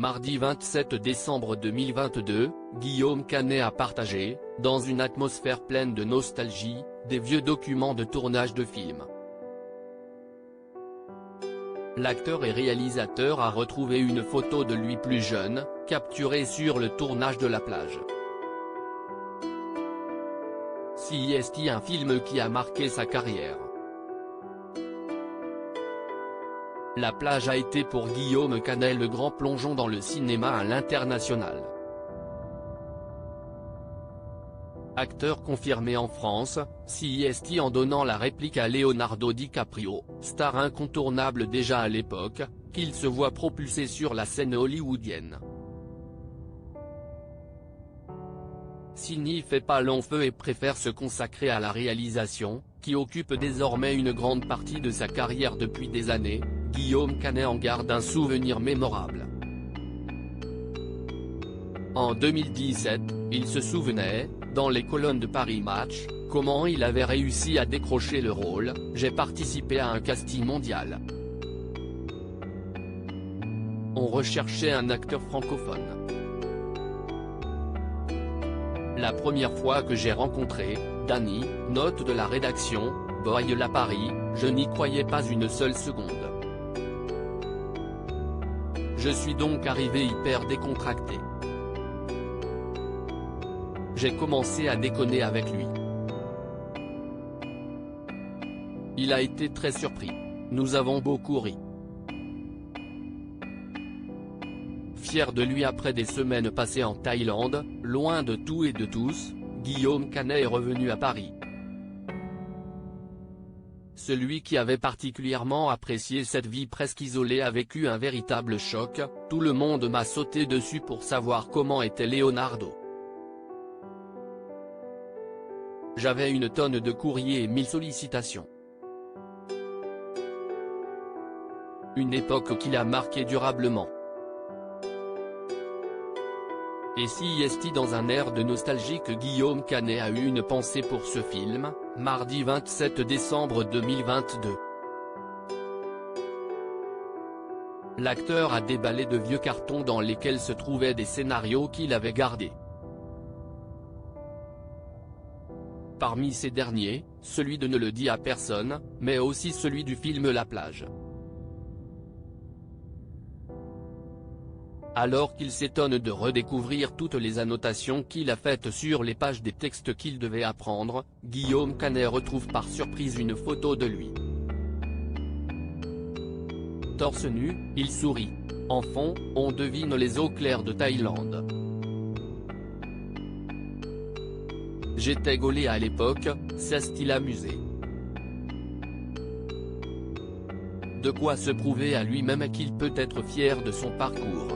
Mardi 27 décembre 2022, Guillaume Canet a partagé, dans une atmosphère pleine de nostalgie, des vieux documents de tournage de films. L'acteur et réalisateur a retrouvé une photo de lui plus jeune, capturée sur le tournage de La Plage. CIST, un film qui a marqué sa carrière. La Plage a été pour Guillaume Canet le grand plongeon dans le cinéma à l'international. Acteur confirmé en France, CIST en donnant la réplique à Leonardo DiCaprio, star incontournable déjà à l'époque, qu'il se voit propulsé sur la scène hollywoodienne. S'il n'y fait pas long feu et préfère se consacrer à la réalisation, qui occupe désormais une grande partie de sa carrière depuis des années, Guillaume Canet en garde un souvenir mémorable. En 2017, il se souvenait, dans les colonnes de Paris Match, comment il avait réussi à décrocher le rôle. « J'ai participé à un casting mondial. On recherchait un acteur francophone. La première fois que j'ai rencontré Danny, note de la rédaction, Boyle à Paris, je n'y croyais pas une seule seconde. Je suis donc arrivé hyper décontracté. J'ai commencé à déconner avec lui. Il a été très surpris. Nous avons beaucoup ri. Fier de lui après des semaines passées en Thaïlande, loin de tout et de tous, Guillaume Canet est revenu à Paris. Celui qui avait particulièrement apprécié cette vie presque isolée a vécu un véritable choc. Tout le monde m'a sauté dessus pour savoir comment était Leonardo. J'avais une tonne de courriers et 1000 sollicitations. Une époque qui l'a marqué durablement. Et CIST, dans un air de nostalgie, que Guillaume Canet a eu une pensée pour ce film, mardi 27 décembre 2022. L'acteur a déballé de vieux cartons dans lesquels se trouvaient des scénarios qu'il avait gardés. Parmi ces derniers, celui de Ne le dis à personne, mais aussi celui du film La Plage. Alors qu'il s'étonne de redécouvrir toutes les annotations qu'il a faites sur les pages des textes qu'il devait apprendre, Guillaume Canet retrouve par surprise une photo de lui. Torse nu, il sourit. En fond, on devine les eaux claires de Thaïlande. J'étais gaulé à l'époque, s'est-il amusé. De quoi se prouver à lui-même qu'il peut être fier de son parcours.